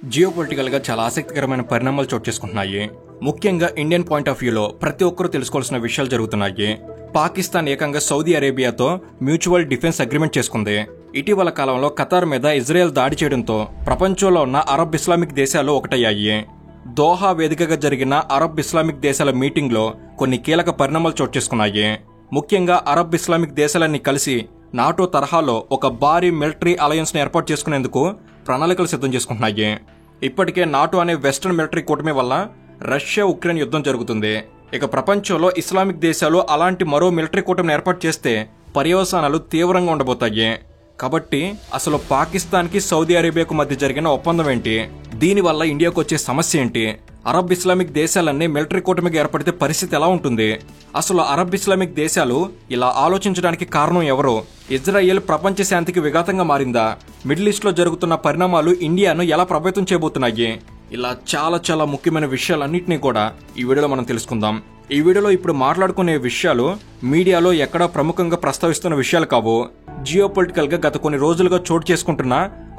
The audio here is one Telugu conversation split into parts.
జియోపొలిటికల్ గా చాలా ఆసక్తికరమైన పరిణామాలు చోటు చేసుకుంటున్నాయి. ముఖ్యంగా ఇండియన్ పాయింట్ ఆఫ్ వ్యూలో ప్రతి ఒక్కరూ తెలుసుకోవాల్సిన విషయాలు జరుగుతున్నాయి. పాకిస్తాన్ ఏకంగా సౌదీ అరేబియాతో మ్యూచువల్ డిఫెన్స్ అగ్రిమెంట్ చేసుకుంది. ఇటీవల కాలంలో ఖతార్ మీద ఇజ్రాయెల్ దాడి చేయడంతో ప్రపంచంలో ఉన్న అరబ్ ఇస్లామిక్ దేశాలు ఒకటయ్యాయి. దోహా వేదికగా జరిగిన అరబ్ ఇస్లామిక్ దేశాల మీటింగ్ లో కొన్ని కీలక పరిణామాలు చోటు చేసుకున్నాయి. ముఖ్యంగా అరబ్ ఇస్లామిక్ దేశాలన్నీ కలిసి నాటో తరహాలో ఒక భారీ మిలిటరీ అలయన్స్ ను ఏర్పాటు చేసుకునేందుకు ప్రణాళికలు సిద్ధం చేసుకుంటున్నాయి. ఇప్పటికే నాటో అనే వెస్టర్న్ మిలిటరీ కూటమి వల్ల రష్యా ఉక్రెయిన్ యుద్ధం జరుగుతుంది. ఇక ప్రపంచంలో ఇస్లామిక్ దేశాలు అలాంటి మరో మిలిటరీ కూటమిని ఏర్పాటు చేస్తే పర్యవసానాలు తీవ్రంగా ఉండబోతాయి. కాబట్టి అసలు పాకిస్తాన్ కి సౌదీ అరేబియాకు మధ్య జరిగిన ఒప్పందం ఏంటి? దీనివల్ల ఇండియాకు వచ్చే సమస్య ఏంటి? అరబ్ ఇస్లామిక్ దేశాలన్నీ మిలిటరీ కూటమిగా ఏర్పడితే పరిస్థితి ఎలా ఉంటుంది? అసలు అరబ్ ఇస్లామిక్ దేశాలు ఇలా ఆలోచించడానికి కారణం ఎవరు? ఇజ్రాయెల్ ప్రపంచ శాంతికి విఘాతంగా మారిందా? మిడిల్ ఈస్ట్ లో జరుగుతున్న పరిణామాలు ఇండియాను ఎలా ప్రభావితం చేయబోతున్నాయి? ఇలా చాలా ముఖ్యమైన విషయాలన్నింటినీ కూడా ఈ వీడియోలో మనం తెలుసుకుందాం. ఈ వీడియోలో ఇప్పుడు మాట్లాడుకునే విషయాలు మీడియాలో ఎక్కడా ప్రముఖంగా ప్రస్తావిస్తున్న విషయాలు కావు. జియోపొలిటికల్ గా గత కొన్ని రోజులుగా చోటు చేసుకుంటున్న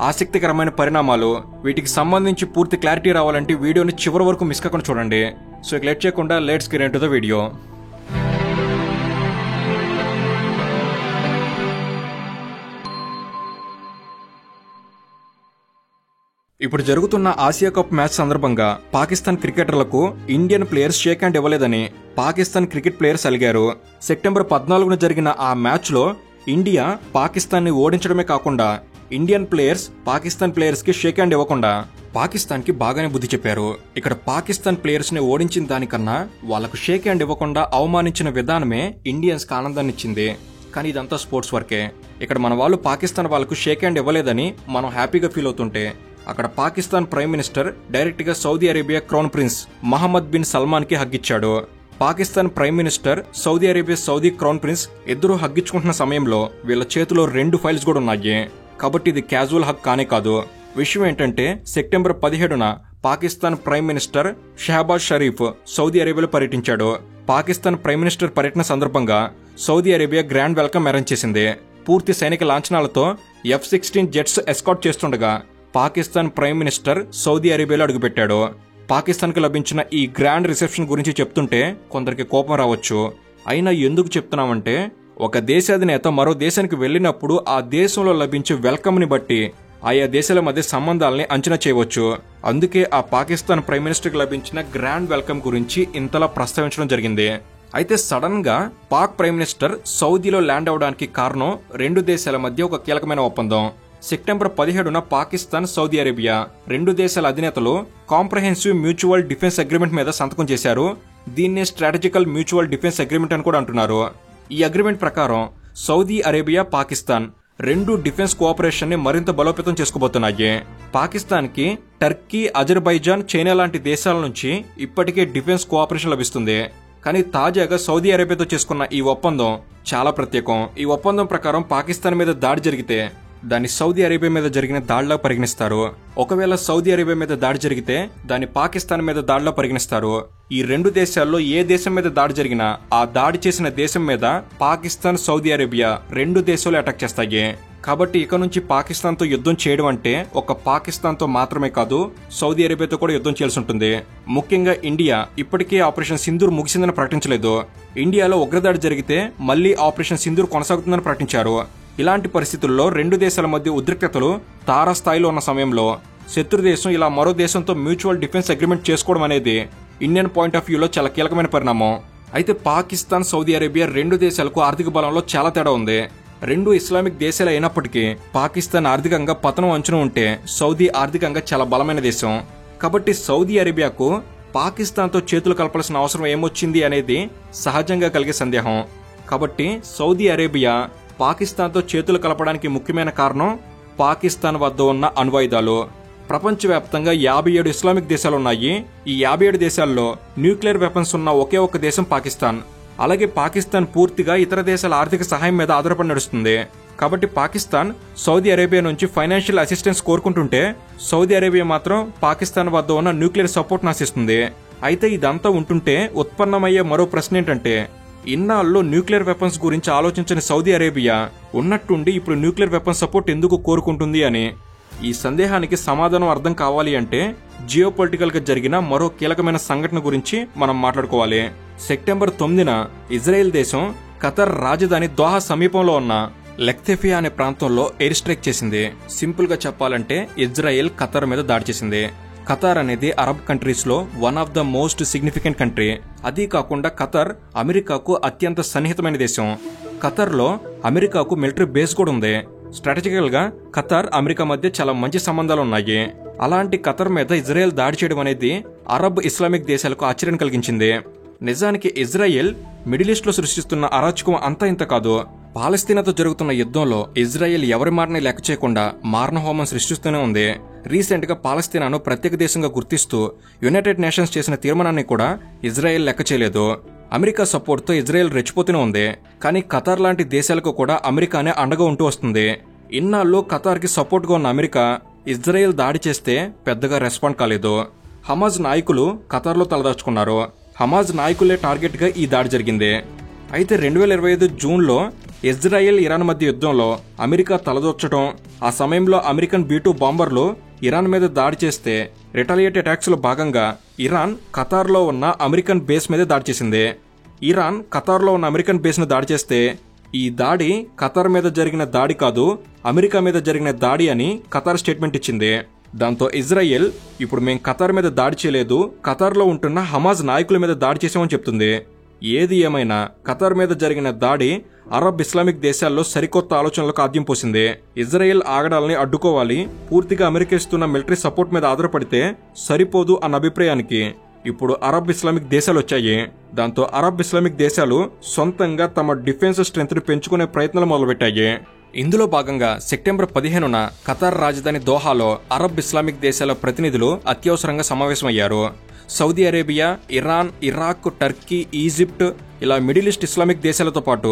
ఆసక్తికరమైన పరిణామాలు. వీటికి సంబంధించి పూర్తి క్లారిటీ రావాలంటే వీడియోని చివరి వరకు మిస్ కాకుండా చూడండి. సో ఇక లేట్ చేయకుండా let's get into the video. ఇప్పుడు జరుగుతున్న ఆసియా కప్ మ్యాచ్ సందర్భంగా పాకిస్తాన్ క్రికెటర్లకు ఇండియన్ ప్లేయర్స్ షేక్ హ్యాండ్ ఇవ్వలేదని పాకిస్తాన్ క్రికెట్ ప్లేయర్స్ అలిగారు. సెప్టెంబర్ 14న జరిగిన ఆ మ్యాచ్ లో ఇండియా పాకిస్తాన్ ని ఓడించడమే కాకుండా ఇండియన్ ప్లేయర్స్ పాకిస్తాన్ ప్లేయర్స్ కి షేక్ హ్యాండ్ ఇవ్వకుండా పాకిస్తాన్ కి బాగానే బుద్ధి చెప్పారు. ఇక్కడ పాకిస్తాన్ ప్లేయర్స్ ని ఓడించిన దానికన్నా వాళ్లకు షేక్ హ్యాండ్ ఇవ్వకుండా అవమానించిన విధానమే ఇండియన్స్ కి ఆనందాన్ని ఇచ్చింది. కానీ ఇదంతా స్పోర్ట్స్ వర్కే. ఇక్కడ మన వాళ్ళు పాకిస్తాన్ వాళ్లకు షేక్ హ్యాండ్ ఇవ్వలేదని మనం హ్యాపీగా ఫీల్ అవుతుంటే అక్కడ పాకిస్తాన్ ప్రైమ్ మినిస్టర్ డైరెక్ట్ గా Saudi Arabia crown prince Mohammed bin Salman కి హగ్గిచ్చాడు. Pakistan prime minister Saudi Arabia Saudi crown prince ఇద్దరు హగ్గించుకుంటున్న సమయంలో వీళ్ళ చేతిలో 2 ఫైల్స్ కూడా ఉన్నాయి. కాబట్టి ఇది క్యాజువల్ హగ్ కానే కాదు. విషయం ఏంటంటే సెప్టెంబర్ 17న Pakistan prime minister Shehbaz Sharif Saudi అరేబియాలో పర్యటించాడు. పాకిస్తాన్ ప్రైమ్ మినిస్టర్ పర్యటన సందర్భంగా Saudi Arabia grand welcome arrange చేసింది. పూర్తి సైనిక లాంఛనాలతో F-16 జెట్స్ ఎస్కార్ట్ చేస్తుండగా పాకిస్తాన్ ప్రైమ్ మినిస్టర్ సౌదీ అరేబియాలో అడుగుపెట్టాడు. పాకిస్తాన్ కు లభించిన ఈ గ్రాండ్ రిసెప్షన్ గురించి చెప్తుంటే కొందరికి కోపం రావచ్చు. అయినా ఎందుకు చెప్తున్నామంటే ఒక దేశాధినేత మరో దేశానికి వెళ్లినప్పుడు ఆ దేశంలో లభించే వెల్కమ్ ని బట్టి ఆయా దేశాల మధ్య సంబంధాలని అంచనా చేయవచ్చు. అందుకే ఆ పాకిస్తాన్ ప్రైమ్ మినిస్టర్ కి లభించిన గ్రాండ్ వెల్కమ్ గురించి ఇంతలా ప్రస్తావించడం జరిగింది. అయితే సడన్ గా పాక్ ప్రైమ్ మినిస్టర్ సౌదీలో ల్యాండ్ అవడానికి కారణం 2 దేశాల మధ్య ఒక కీలకమైన ఒప్పందం. సెప్టెంబర్ 17న పాకిస్తాన్ సౌదీ అరేబియా 2 దేశాల అధినేతలు కాంప్రహెన్సివ్ మ్యూచువల్ డిఫెన్స్ అగ్రిమెంట్ మీద సంతకం చేశారు. దీన్నే స్ట్రాటజికల్ మ్యూచువల్ డిఫెన్స్ అగ్రిమెంట్ అని కూడా అంటున్నారు. ఈ అగ్రిమెంట్ ప్రకారం Saudi Arabia Pakistan 2 defence cooperation ని మరింత బలోపేతం చేసుకోబోతున్నాయి. పాకిస్తాన్ కి టర్కీ, అజర్బైజాన్, చైనా లాంటి దేశాల నుంచి ఇప్పటికే డిఫెన్స్ కోఆపరేషన్ లభిస్తుంది. కానీ తాజాగా సౌదీ అరేబియాతో చేసుకున్న ఈ ఒప్పందం చాలా ప్రత్యేకం. ఈ ఒప్పందం ప్రకారం పాకిస్తాన్ మీద దాడి జరిగితే దాన్ని సౌదీ అరేబియా మీద జరిగిన దాడిలా పరిగణిస్తారు. ఒకవేళ సౌదీ అరేబియా మీద దాడి జరిగితే దాన్ని పాకిస్తాన్ మీద దాడిలా పరిగణిస్తారు. ఈ 2 దేశాల్లో ఏ దేశం మీద దాడి జరిగినా ఆ దాడి చేసిన దేశం మీద పాకిస్తాన్, సౌదీ అరేబియా 2 దేశాలు అటాక్ చేస్తాయి. కాబట్టి ఇక నుంచి పాకిస్తాన్ తో యుద్ధం చేయడం అంటే ఒక పాకిస్తాన్ తో మాత్రమే కాదు, సౌదీ అరేబియాతో కూడా యుద్ధం చేయాల్సి ఉంటుంది. ముఖ్యంగా ఇండియా ఇప్పటికే ఆపరేషన్ సింధూర్ ముగిసిందని ప్రకటించలేదు. ఇండియాలో ఉగ్రదాడి జరిగితే మళ్లీ ఆపరేషన్ సింధూర్ కొనసాగుతుందని ప్రకటించారు. ఇలాంటి పరిస్థితుల్లో 2 దేశాల మధ్య ఉద్రిక్తతలు తారాస్థాయిలో ఉన్న సమయంలో శత్రు దేశం ఇలా మరో దేశంతో మ్యూచువల్ డిఫెన్స్ అగ్రిమెంట్ చేసుకోవడం అనేది ఇండియన్ పాయింట్ ఆఫ్ వ్యూలో చాలా కీలకమైన పరిణామం. అయితే పాకిస్తాన్, సౌదీ అరేబియా 2 దేశాలకు ఆర్థిక బలంలో చాలా తేడా ఉంది. 2 ఇస్లామిక్ దేశాలు అయినప్పటికీ పాకిస్తాన్ ఆర్థికంగా పతనం అంచున ఉంటే సౌదీ ఆర్థికంగా చాలా బలమైన దేశం. కాబట్టి సౌదీ అరేబియాకు పాకిస్తాన్ తో చేతులు కలపాల్సిన అవసరం ఏమొచ్చింది అనేది సహజంగా కలిగే సందేహం. కాబట్టి సౌదీ అరేబియా పాకిస్తాన్ తో చేతులు కలపడానికి ముఖ్యమైన కారణం పాకిస్తాన్ వద్ద ఉన్న అణ్వాయుధాలు. ప్రపంచవ్యాప్తంగా 57 ఇస్లామిక్ దేశాలున్నాయి. ఈ 57 దేశాల్లో న్యూక్లియర్ వెపన్స్ ఉన్న ఒకే ఒక్క దేశం పాకిస్తాన్. అలాగే పాకిస్తాన్ పూర్తిగా ఇతర దేశాల ఆర్థిక సహాయం మీద ఆధారపడి నడుస్తుంది. కాబట్టి పాకిస్తాన్ సౌదీ అరేబియా నుంచి ఫైనాన్షియల్ అసిస్టెన్స్ కోరుకుంటుంటే సౌదీ అరేబియా మాత్రం పాకిస్తాన్ వద్ద ఉన్న న్యూక్లియర్ సపోర్ట్ ఆశిస్తుంది. అయితే ఇదంతా ఉంటుంటే ఉత్పన్నమయ్యే మరో ప్రశ్న ఏంటంటే ఇన్నాళ్ళు న్యూక్లియర్ వెపన్స్ గురించి ఆలోచించిన సౌదీ అరేబియా ఉన్నట్టుండి ఇప్పుడు న్యూక్లియర్ వెపన్స్ సపోర్ట్ ఎందుకు కోరుకుంటుంది అని. ఈ సందేహానికి సమాధానం అర్థం కావాలి అంటే జియోపొలిటికల్ గా జరిగిన మరో కీలకమైన సంఘటన గురించి మనం మాట్లాడుకోవాలి. సెప్టెంబర్ 9న ఇజ్రాయెల్ దేశం ఖతర్ రాజధాని దోహా సమీపంలో ఉన్న లెక్తెఫియా అనే ప్రాంతంలో ఎయిర్ స్ట్రైక్ చేసింది. సింపుల్ గా చెప్పాలంటే ఇజ్రాయెల్ ఖతర్ మీద దాడి చేసింది. ఖతార్ అనేది అరబ్ కంట్రీస్ లో one of the most significant country. అదీ కాకుండా ఖతర్ అమెరికాకు అత్యంత సన్నిహితమైన దేశం. ఖతర్ లో అమెరికాకు మిలిటరీ బేస్ కూడా ఉంది. స్ట్రాటజికల్ గా ఖతర్ అమెరికా మధ్య చాలా మంచి సంబంధాలు ఉన్నాయి. అలాంటి ఖతర్ మీద ఇజ్రాయెల్ దాడి చేయడం అనేది అరబ్ ఇస్లామిక్ దేశాలకు ఆశ్చర్యం కలిగించింది. నిజానికి ఇజ్రాయెల్ మిడిల్ ఈస్ట్ లో సృష్టిస్తున్న అరాచకం అంతా ఇంత కాదు. పాలస్తీనాతో జరుగుతున్న యుద్ధంలో ఇజ్రాయెల్ ఎవరి మాటని లెక్క చేయకుండా మారణహోమం సృష్టిస్తూనే ఉంది. రీసెంట్ గా పాలస్తీనాను ప్రత్యేక దేశంగా గుర్తిస్తూ యునైటెడ్ నేషన్స్ చేసిన తీర్మానాన్ని కూడా ఇజ్రాయెల్ లెక్క చేయలేదు. అమెరికా సపోర్ట్ తో ఇజ్రాయెల్ రెచ్చిపోతూనే ఉంది. కానీ ఖతార్ లాంటి దేశాలకు కూడా అమెరికానే అండగా ఉంటూ వస్తుంది. ఇన్నాళ్ళు ఖతార్ కి సపోర్ట్ గా ఉన్న అమెరికా ఇజ్రాయెల్ దాడి చేస్తే పెద్దగా రెస్పాండ్ కాలేదు. హమాజ్ నాయకులు ఖతార్లో తలదాచుకున్నారు. హమాజ్ నాయకులే టార్గెట్ గా ఈ దాడి జరిగింది. అయితే 2025 జూన్లో ఇజ్రాయెల్ ఇరాన్ మధ్య యుద్ధంలో అమెరికా తలదొచ్చడం, ఆ సమయంలో అమెరికన్ B-2 బాంబర్లు ఇరాన్ మీద దాడి చేస్తే రిటాలియేట్ అటాక్స్ లో భాగంగా ఇరాన్ ఖతార్లో ఉన్న అమెరికన్ బేస్ మీద దాడి చేసింది. ఇరాన్ ఖతార్లో ఉన్న అమెరికన్ బేస్ ను దాడి చేస్తే ఈ దాడి ఖతార్ మీద జరిగిన దాడి కాదు, అమెరికా మీద జరిగిన దాడి అని ఖతార్ స్టేట్మెంట్ ఇచ్చింది. దాంతో ఇజ్రాయెల్ ఇప్పుడు మేం ఖతార్ మీద దాడి చేయలేదు, ఖతార్లో ఉంటున్న హమాజ్ నాయకుల మీద దాడి చేసామని చెప్తుంది. ఏది ఏమైనా ఖతార్ మీద జరిగిన దాడి అరబ్ ఇస్లామిక్ దేశాల్లో సరికొత్త ఆలోచనలకు ఆద్యం పోసింది. ఇజ్రాయెల్ ఆగడాలని అడ్డుకోవాలి, పూర్తిగా అమెరికా ఇస్తున్న మిలిటరీ సపోర్ట్ మీద ఆధారపడితే సరిపోదు అన్న అభిప్రాయానికి ఇప్పుడు అరబ్ ఇస్లామిక్ దేశాలు వచ్చాయి. దాంతో అరబ్ ఇస్లామిక్ దేశాలు సొంతంగా తమ డిఫెన్స్ స్ట్రెంత్ ని పెంచుకునే ప్రయత్నాలు మొదలుపెట్టాయి. ఇందులో భాగంగా సెప్టెంబర్ 15న ఖతార్ రాజధాని దోహాలో అరబ్ ఇస్లామిక్ దేశాల ప్రతినిధులు అత్యవసరంగా సమావేశమయ్యారు. Saudi Arabia, Iran, Iraq, Turkey, Egypt ఇలా మిడిల్ ఈస్ట్ ఇస్లామిక్ దేశాలతో పాటు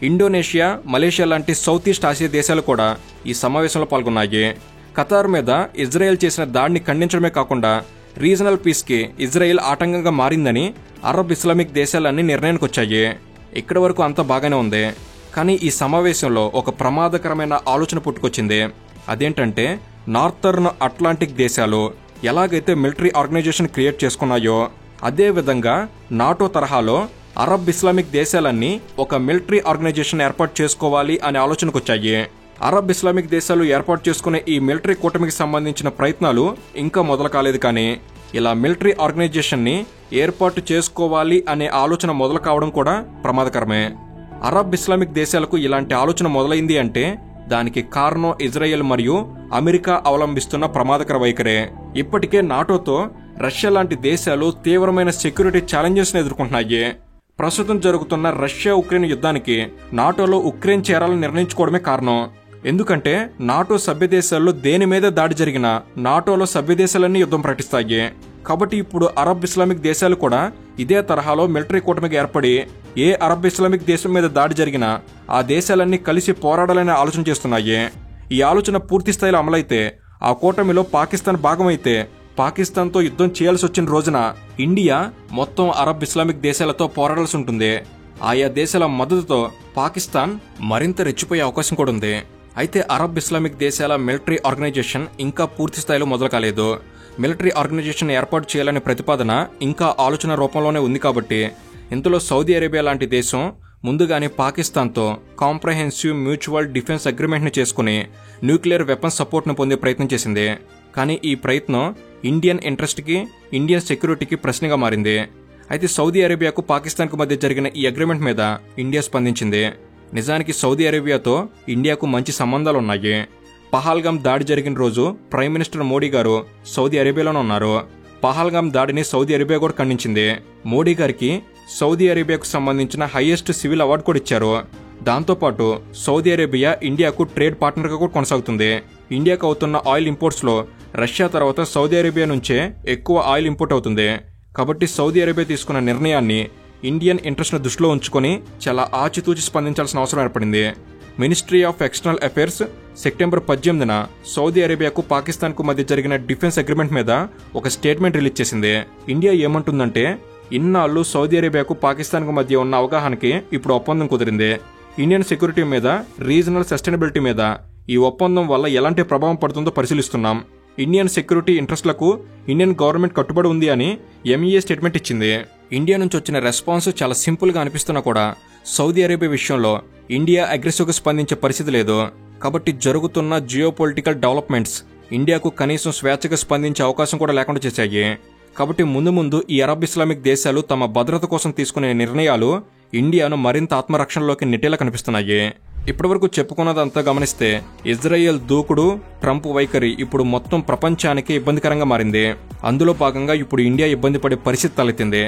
ఇండోనేషియా, మలేషియా లాంటి సౌత్ ఈస్ట్ ఆసియా దేశాలు కూడా ఈ సమావేశంలో పాల్గొన్నాయి. ఖతార్ మీద ఇజ్రాయెల్ చేసిన దాడిని ఖండించడమే కాకుండా రీజనల్ పీస్ కి ఇజ్రాయెల్ ఆటంకంగా మారిందని అరబ్ ఇస్లామిక్ దేశాలన్నీ నిర్ణయానికి వచ్చాయి. ఇక్కడి వరకు అంతా బాగానే ఉంది. కానీ ఈ సమావేశంలో ఒక ప్రమాదకరమైన ఆలోచన పుట్టుకొచ్చింది. అదేంటంటే నార్థర్న్ అట్లాంటిక్ దేశాలు ఎలాగైతే మిలిటరీ ఆర్గనైజేషన్ క్రియేట్ చేసుకున్నాయో అదే విధంగా నాటో తరహాలో అరబ్ ఇస్లామిక్ దేశాలన్నీ ఒక మిలిటరీ ఆర్గనైజేషన్ ఏర్పాటు చేసుకోవాలి అనే ఆలోచనకు వచ్చాయి. అరబ్ ఇస్లామిక్ దేశాలు ఏర్పాటు చేసుకునే ఈ మిలిటరీ కూటమికి సంబంధించిన ప్రయత్నాలు ఇంకా మొదలు కాలేదు. కానీ ఇలా మిలిటరీ ఆర్గనైజేషన్ ని ఏర్పాటు చేసుకోవాలి అనే ఆలోచన మొదలు కావడం కూడా ప్రమాదకరమే. అరబ్ ఇస్లామిక్ దేశాలకు ఇలాంటి ఆలోచన మొదలైంది అంటే దానికి కారణం ఇజ్రాయెల్ మరియు అమెరికా అవలంబిస్తున్న ప్రమాదకర వైఖరే. ఇప్పటికే నాటోతో రష్యా లాంటి దేశాలు తీవ్రమైన సెక్యూరిటీ ఛాలెంజెస్ ని ఎదుర్కొంటున్నాయి. ప్రస్తుతం జరుగుతున్న రష్యా ఉక్రెయిన్ యుద్ధానికి నాటోలో ఉక్రెయిన్ చేరాలని నిర్ణయించుకోవడమే కారణం. ఎందుకంటే నాటో సభ్య దేశాల్లో దేని మీద దాడి జరిగినా నాటోలో సభ్య దేశాలన్నీ యుద్ధం ప్రకటిస్తాయి. కాబట్టి ఇప్పుడు అరబ్ ఇస్లామిక్ దేశాలు కూడా ఇదే తరహాలో మిలిటరీ కూటమికి ఏర్పడి ఏ అరబ్ ఇస్లామిక్ దేశం మీద దాడి జరిగినా ఆ దేశాలన్నీ కలిసి పోరాడాలనే ఆలోచన చేస్తున్నాయి. ఈ ఆలోచన పూర్తి స్థాయిలో అమలైతే ఆ కూటమిలో పాకిస్తాన్ భాగమైతే పాకిస్తాన్తో యుద్ధం చేయాల్సి వచ్చిన రోజున ఇండియా మొత్తం అరబ్ ఇస్లామిక్ దేశాలతో పోరాడాల్సి ఉంటుంది. ఆయా దేశాల మద్దతుతో పాకిస్తాన్ మరింత రెచ్చిపోయే అవకాశం కూడా ఉంది. అయితే అరబ్ ఇస్లామిక్ దేశాల మిలిటరీ ఆర్గనైజేషన్ ఇంకా పూర్తి స్థాయిలో మొదలు కాలేదు. మిలిటరీ ఆర్గనైజేషన్ ఏర్పాటు చేయాలనే ప్రతిపాదన ఇంకా ఆలోచన రూపంలోనే ఉంది. కాబట్టి ఇందులో సౌదీ అరేబియా లాంటి దేశం ముందుగానే పాకిస్తాన్తో కాంప్రహెన్సివ్ మ్యూచువల్ డిఫెన్స్ అగ్రిమెంట్ని చేసుకుని న్యూక్లియర్ వెపన్స్ సపోర్ట్ను పొందే ప్రయత్నం చేసింది. కానీ ఈ ప్రయత్నం ఇండియన్ ఇంట్రెస్ట్కి, ఇండియన్ సెక్యూరిటీకి ప్రశ్నగా మారింది. అయితే సౌదీ అరేబియాకు పాకిస్తాన్కు మధ్య జరిగిన ఈ అగ్రిమెంట్ మీద ఇండియా స్పందించింది. నిజానికి సౌదీ అరేబియాతో ఇండియాకు మంచి సంబంధాలున్నాయి. పహల్గామ్ దాడి జరిగిన రోజు ప్రైమ్ మినిస్టర్ మోడీ గారు సౌదీ అరేబియాలోనే ఉన్నారు. పహల్గామ్ దాడిని సౌదీ అరేబియా కూడా ఖండించింది. మోడీ గారికి సౌదీ అరేబియాకు సంబంధించిన హైయెస్ట్ సివిల్ అవార్డు కూడా ఇచ్చారు. దాంతోపాటు సౌదీ అరేబియా ఇండియాకు ట్రేడ్ పార్ట్నర్గా కూడా కొనసాగుతుంది. ఇండియాకు అవుతున్న ఆయిల్ ఇంపోర్ట్స్ లో రష్యా తర్వాత సౌదీ అరేబియా నుంచే ఎక్కువ ఆయిల్ ఇంపోర్ట్ అవుతుంది. కాబట్టి సౌదీ అరేబియా తీసుకున్న నిర్ణయాన్ని ఇండియన్ ఇంట్రెస్ట్ ను దృష్టిలో ఉంచుకొని చాలా ఆచితూచి స్పందించాల్సిన అవసరం ఏర్పడింది. Ministry of external affairs September 18న సౌదీ అరేబియాకు పాకిస్తాన్కు మధ్య జరిగిన డిఫెన్స్ అగ్రిమెంట్ మీద ఒక స్టేట్మెంట్ రిలీజ్ చేసింది. ఇండియా ఏమంటుందంటే ఇన్నాళ్ళు సౌదీ అరేబియాకు పాకిస్తాన్కు మధ్య ఉన్న అవగాహనకి ఇప్పుడు ఒప్పందం కుదిరింది. ఇండియన్ సెక్యూరిటీ మీద, రీజనల్ సస్టైనబిలిటీ మీద ఈ ఒప్పందం వల్ల ఎలాంటి ప్రభావం పడుతుందో పరిశీలిస్తున్నాం. ఇండియన్ సెక్యూరిటీ ఇంట్రెస్ట్లకు ఇండియన్ గవర్నమెంట్ కట్టుబడి ఉంది అని ఎంఈఏ స్టేట్మెంట్ ఇచ్చింది. ఇండియా నుంచి వచ్చిన రెస్పాన్స్ చాలా సింపుల్గా అనిపిస్తున్నా కూడా సౌదీ అరేబియా విషయంలో ఇండియా అగ్రెసివ్గా స్పందించే పరిస్థితి లేదు. కాబట్టి జరుగుతున్న జియోపొలిటికల్ డెవలప్మెంట్స్ ఇండియాకు కనీసం స్వేచ్ఛగా స్పందించే అవకాశం కూడా లేకుండా చేశాయి. కాబట్టి ముందు ఈ అరబ్ ఇస్లామిక్ దేశాలు తమ భద్రత కోసం తీసుకునే నిర్ణయాలు ఇండియాను మరింత ఆత్మరక్షణలోకి నెట్టేలా కనిపిస్తున్నాయి. ఇప్పటివరకు చెప్పుకున్నదంతా గమనిస్తే ఇజ్రాయెల్ దూకుడు, ట్రంప్ వైఖరి ఇప్పుడు మొత్తం ప్రపంచానికి ఇబ్బందికరంగా మారింది. అందులో భాగంగా ఇప్పుడు ఇండియా ఇబ్బంది పడే పరిస్థితి తలెత్తింది.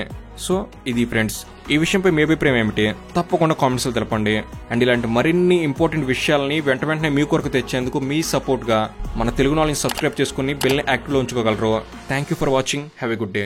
సో ఇది ఫ్రెండ్స్, ఈ విషయంపై మీ అభిప్రాయం ఏమిటి తప్పకుండా కామెంట్స్లో తెలపండి. అండ్ ఇలాంటి మరిన్ని ఇంపార్టెంట్ విషయాలని వెంటనే మీ కొరకు తెచ్చేందుకు మీ సపోర్ట్గా మన తెలుగు నాలెడ్జ్ సబ్స్క్రైబ్ చేసుకుని బెల్ని యాక్టివ్లో ఉంచుకోగలరు. Thank you for watching. Have a good day.